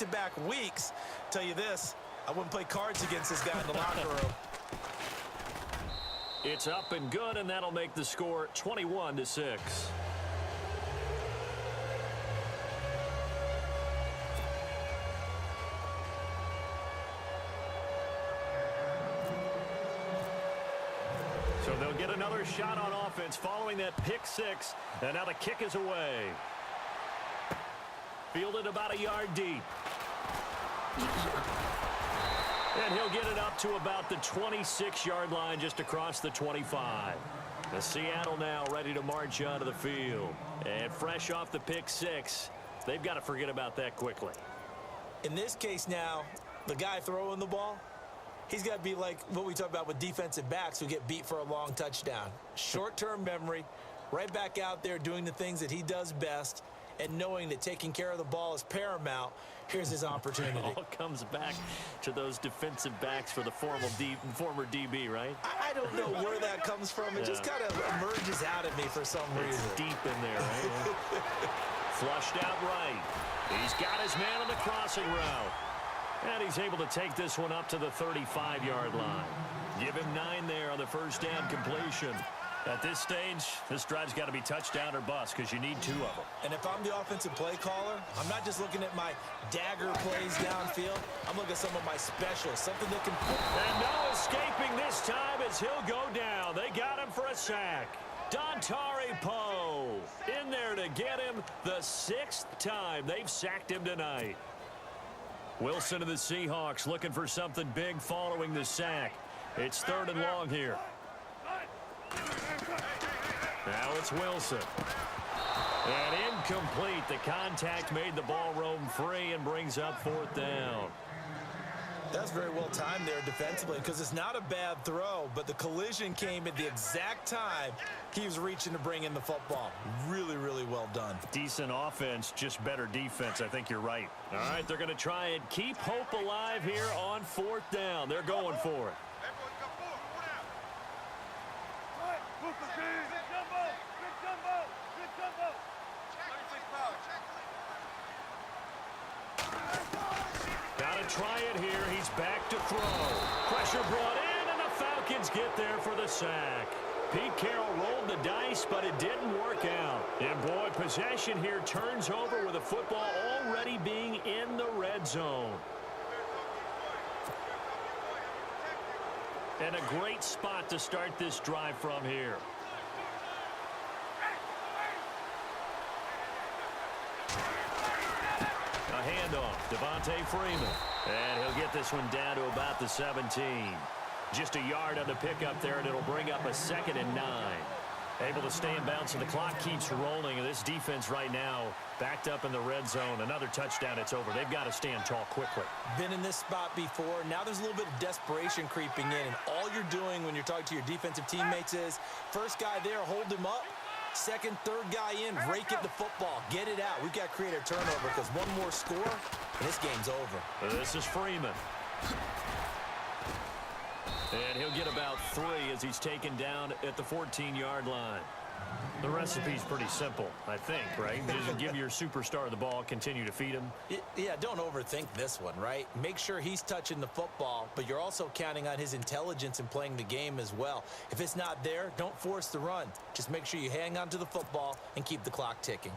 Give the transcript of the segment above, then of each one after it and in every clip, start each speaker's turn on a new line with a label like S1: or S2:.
S1: back-to-back weeks. Tell you this, I wouldn't play cards against this guy in the locker room.
S2: It's up and good, and that'll make the score 21-6. So they'll get another shot on offense following that pick six, and now the kick is away. Fielded about a yard deep. And he'll get it up to about the 26-yard line, just across the 25. The Seattle now ready to march onto the field. And fresh off the pick six, they've got to forget about that quickly.
S1: In this case now, the guy throwing the ball, he's got to be like what we talk about with defensive backs who get beat for a long touchdown. Short-term memory, right back out there doing the things that he does best, and knowing that taking care of the ball is paramount. Here's his opportunity.
S2: It all comes back to those defensive backs for the former DB, right?
S1: I don't know where that comes from. It just kind of emerges out of me for some reason.
S2: It's deep in there, right? Flushed out right. He's got his man on the crossing route. And he's able to take this one up to the 35-yard line. Give him 9 there on the first down completion. At this stage, this drive's got to be touchdown or bust because you need 2 of them.
S1: And if I'm the offensive play caller, I'm not just looking at my dagger plays downfield. I'm looking at some of my specials, something that can...
S2: And no escaping this time as he'll go down. They got him for a sack. Dontari Poe in there to get him the 6th time they've sacked him tonight. Wilson of the Seahawks looking for something big following the sack. It's 3rd and long here. Now it's Wilson. And incomplete. The contact made the ball roam free and brings up 4th down.
S1: That's very well timed there defensively because it's not a bad throw, but the collision came at the exact time he was reaching to bring in the football. Really, really well done.
S2: Decent offense, just better defense. I think you're right. All right, they're going to try and keep hope alive here on 4th down. They're going for it. Try it here. He's back to throw. Pressure brought in, and the Falcons get there for the sack. Pete Carroll rolled the dice, but it didn't work out. And, boy, possession here turns over with the football already being in the red zone. And a great spot to start this drive from here. A handoff, Devontae Freeman. And he'll get this one down to about the 17. Just a yard on the pickup there, and it'll bring up a 2nd and 9. Able to stay in bounds, and the clock keeps rolling. And this defense right now backed up in the red zone. Another touchdown, it's over. They've got to stand tall quickly.
S1: Been in this spot before. Now there's a little bit of desperation creeping in. And all you're doing when you're talking to your defensive teammates is, first guy there, hold him up. Second, third guy in, rake at the football. Get it out. We've got to create a turnover because one more score, and this game's over.
S2: This is Freeman. And he'll get about 3 as he's taken down at the 14-yard line. The recipe's pretty simple, I think, right? Just give your superstar the ball, continue to feed him.
S1: Yeah, don't overthink this one, right? Make sure he's touching the football, but you're also counting on his intelligence in playing the game as well. If it's not there, don't force the run. Just make sure you hang on to the football and keep the clock ticking.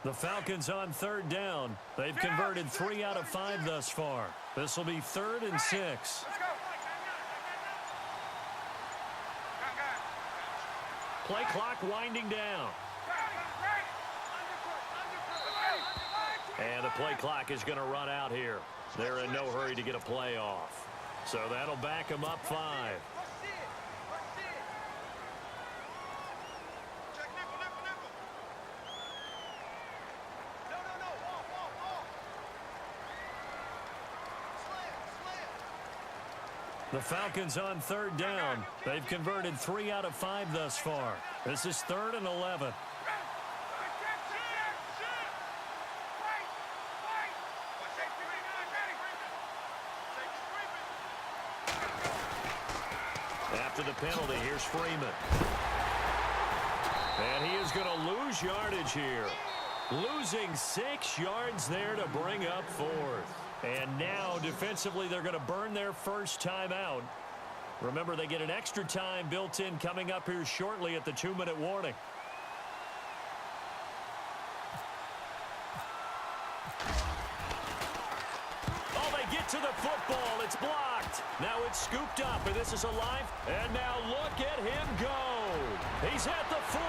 S2: The Falcons on 3rd down. They've converted 3 out of 5 thus far. This will be 3rd and 6. Play clock winding down. And the play clock is going to run out here. They're in no hurry to get a play off. So that'll back them up 5. The Falcons on 3rd down. They've converted 3 out of 5 thus far. This is 3rd and 11. After the penalty, here's Freeman. lose yardage here. Losing 6 yards there to bring up 4th. And now, defensively, they're going to burn their first time out. Remember, they get an extra time built in coming up here shortly at the 2-minute warning. Oh, they get to the football. It's blocked. Now it's scooped up, and this is alive. And now look at him go. He's at the 40.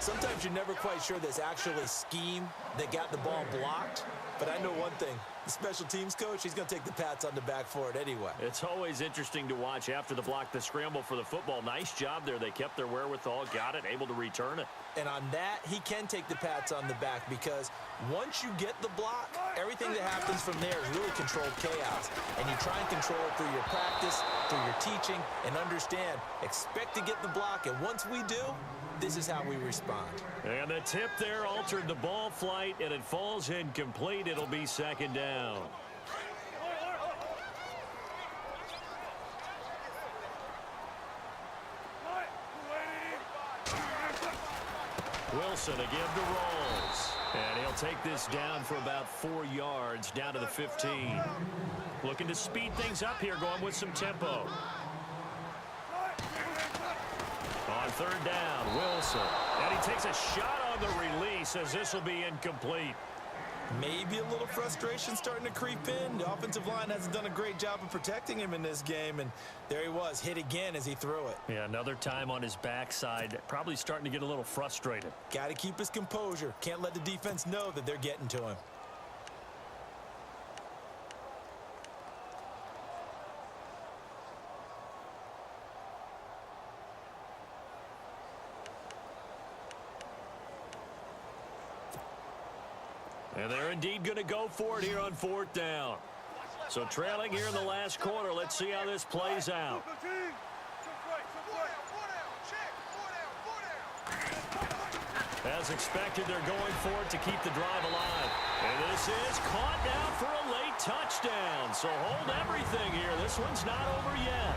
S1: Sometimes you're never quite sure there's actually scheme that got the ball blocked. But I know one thing. The special teams coach, he's going to take the pats on the back for it anyway.
S2: It's always interesting to watch after the block, the scramble for the football. Nice job there. They kept their wherewithal, got it, able to return it.
S1: And on that, he can take the pats on the back because once you get the block, everything that happens from there is really controlled chaos. And you try and control it through your practice, through your teaching, and understand, expect to get the block. And once we do, this is how we respond.
S2: And the tip there altered the ball flight, and it falls incomplete. It'll be 2nd down. Wilson again to Rolls. And he'll take this down for about 4 yards, down to the 15. Looking to speed things up here, going with some tempo. On 3rd down, Wilson. And he takes a shot on the release as this will be incomplete.
S1: Maybe a little frustration starting to creep in. The offensive line hasn't done a great job of protecting him in this game, and there he was, hit again as he threw it.
S2: Yeah, another time on his backside, probably starting to get a little frustrated.
S1: Got to keep his composure. Can't let the defense know that they're getting to him.
S2: And they're indeed going to go for it here on 4th down. So trailing here in the last quarter. Let's see how this plays out. As expected, they're going for it to keep the drive alive. And this is caught now for a late touchdown. So hold everything here. This one's not over yet.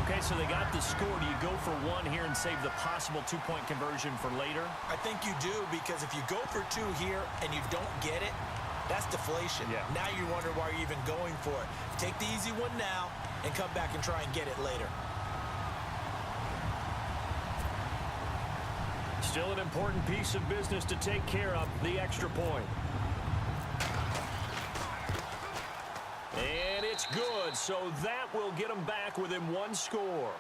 S2: Okay, so they got the score. Do you go for 1 here and save the possible 2-point conversion for later?
S1: I think you do, because if you go for 2 here and you don't get it, that's deflation.
S2: Yeah.
S1: Now you wonder why you're even going for it. Take the easy one now and come back and try and get it later.
S2: Still an important piece of business to take care of, the extra point. And it's good, so that will get them back within 1 score.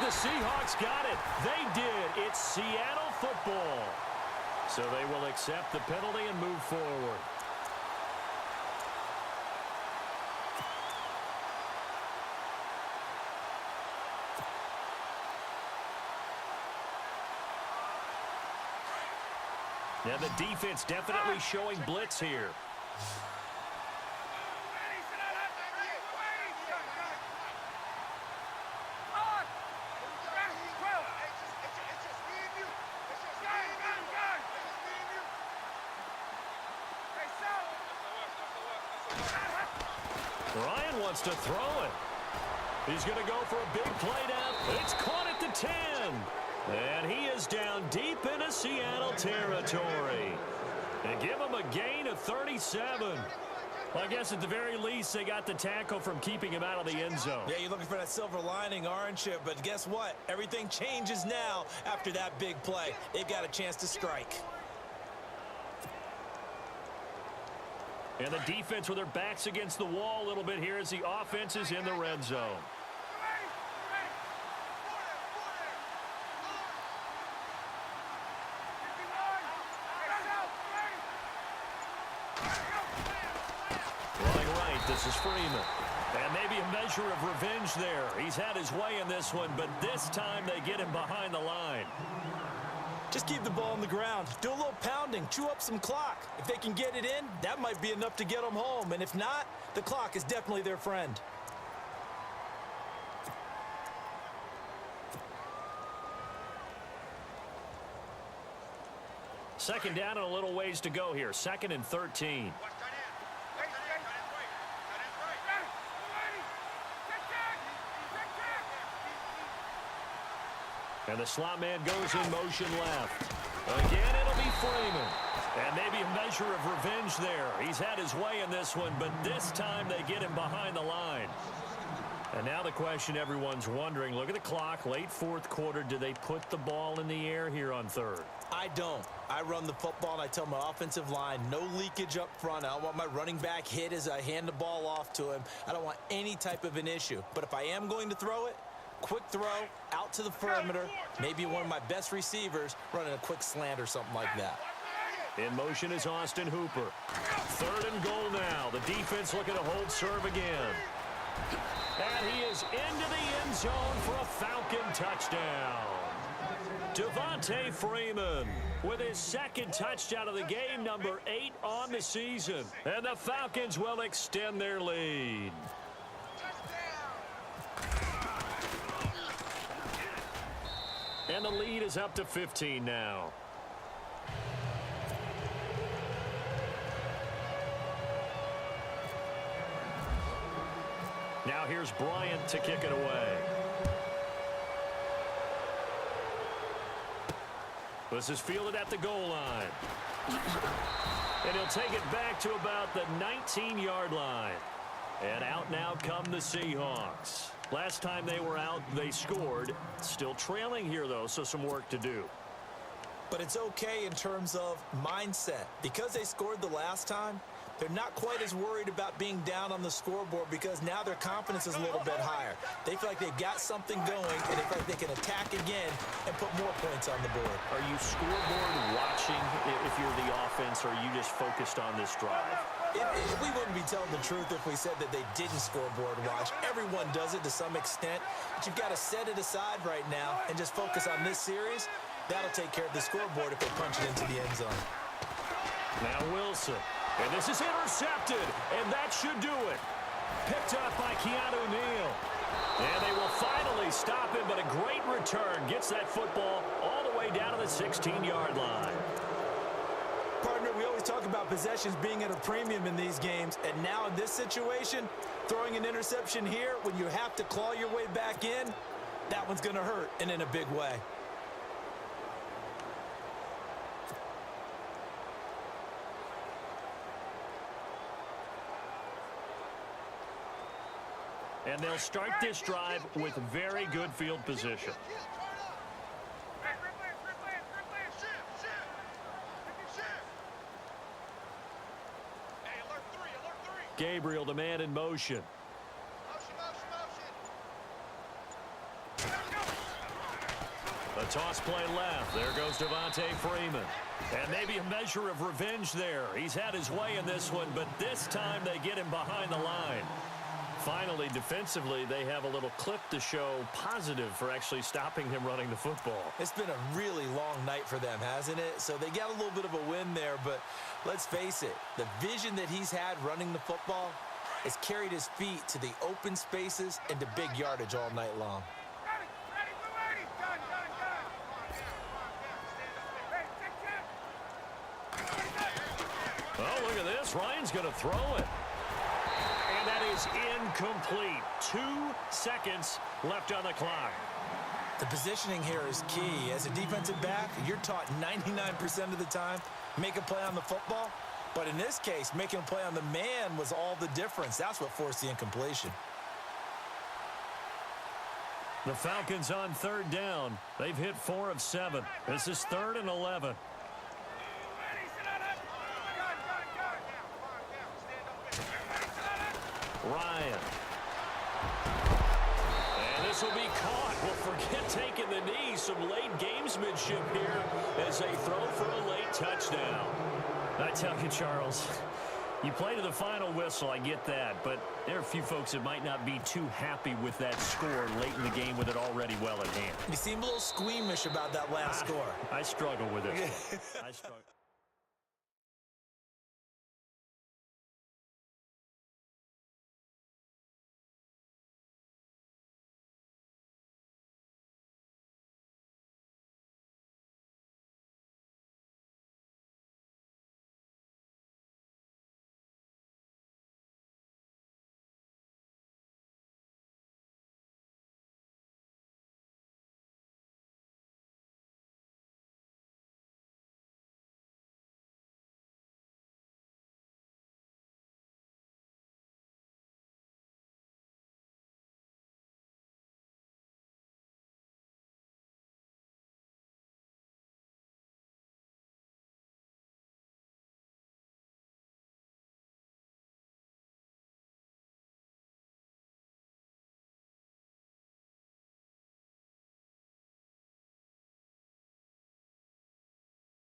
S2: The Seahawks got it. They did. It's Seattle football. So they will accept the penalty and move forward. Yeah, the defense definitely showing blitz here. Ryan wants to throw it. He's going to go for a big play down. It's caught at the 10. And he is down deep into Seattle territory. And give him a gain of 37. Well, I guess at the very least, they got the tackle from keeping him out of the end zone.
S1: Yeah, you're looking for that silver lining, aren't you? But guess what? Everything changes now after that big play. They've got a chance to strike.
S2: And the defense with their backs against the wall a little bit here as the offense is in the red zone. Running right, this is Freeman. And maybe a measure of revenge there. He's had his way in this one, but this time they get him behind the line.
S1: Just keep the ball on the ground. Do a little pounding. Chew up some clock. If they can get it in, that might be enough to get them home. And if not, the clock is definitely their friend.
S2: Second down and a little ways to go here. 2nd and 13. And the slot man goes in motion left. Again, it'll be Freeman. And maybe a measure of revenge there. He's had his way in this one, but this time they get him behind the line. And now the question everyone's wondering, look at the clock, late 4th quarter. Do they put the ball in the air here on 3rd?
S1: I don't. I run the football, and I tell my offensive line, no leakage up front. I don't want my running back hit as I hand the ball off to him. I don't want any type of an issue. But if I am going to throw it, quick throw, out to the perimeter, maybe one of my best receivers running a quick slant or something like that.
S2: In motion is Austin Hooper. 3rd and goal now. The defense looking to hold serve again. And he is into the end zone for a Falcon touchdown. Devontae Freeman with his 2nd touchdown of the game, number 8 on the season. And the Falcons will extend their lead. And the lead is up to 15 now. Now here's Bryant to kick it away. This is fielded at the goal line. And he'll take it back to about the 19-yard line. And out now come the Seahawks. Last time they were out, they scored. Still trailing here, though, so some work to do.
S1: But it's okay in terms of mindset. Because they scored the last time, they're not quite as worried about being down on the scoreboard because now their confidence is a little bit higher. They feel like they've got something going, and they feel like they can attack again and put more points on the board.
S2: Are you scoreboard watching if you're the offense, or are you just focused on this drive?
S1: We wouldn't be telling the truth if we said that they didn't scoreboard watch. Everyone does it to some extent, but you've got to set it aside right now and just focus on this series. That'll take care of the scoreboard if they punch it into the end zone.
S2: Now Wilson. And this is intercepted, and that should do it. Picked up by Keanu Neal. And they will finally stop him, but a great return gets that football all the way down to the 16-yard line.
S1: Partner, we always talk about possessions being at a premium in these games, and now in this situation, throwing an interception here when you have to claw your way back in, that one's going to hurt, and in a big way.
S2: And they'll start this drive with very good field position. Gabriel, the man in motion. The toss play left. There goes Devontae Freeman. And maybe a measure of revenge there. He's had his way in this one, but this time they get him behind the line. Finally, defensively, they have a little clip to show positive for actually stopping him running the football.
S1: It's been a really long night for them, hasn't it? So they got a little bit of a win there, but let's face it, the vision that he's had running the football has carried his feet to the open spaces and to big yardage all night long.
S2: Oh, look at this. Ryan's going to throw it. And that is incomplete. 2 seconds left on the clock.
S1: The positioning here is key. As a defensive back, you're taught 99% of the time, make a play on the football. But in this case, making a play on the man was all the difference. That's what forced the incompletion.
S2: The Falcons on 3rd down. They've hit 4 of 7. This is 3rd and 11. Ryan. And this will be caught. Well, forget taking the knee. Some late gamesmanship here as they throw for a late touchdown. I tell you, Charles, You play to the final whistle, I get that, but there are a few folks that might not be too happy with that score late in the game with it already well at hand.
S1: You seem a little squeamish about that last score.
S2: I struggle with this one. I struggle.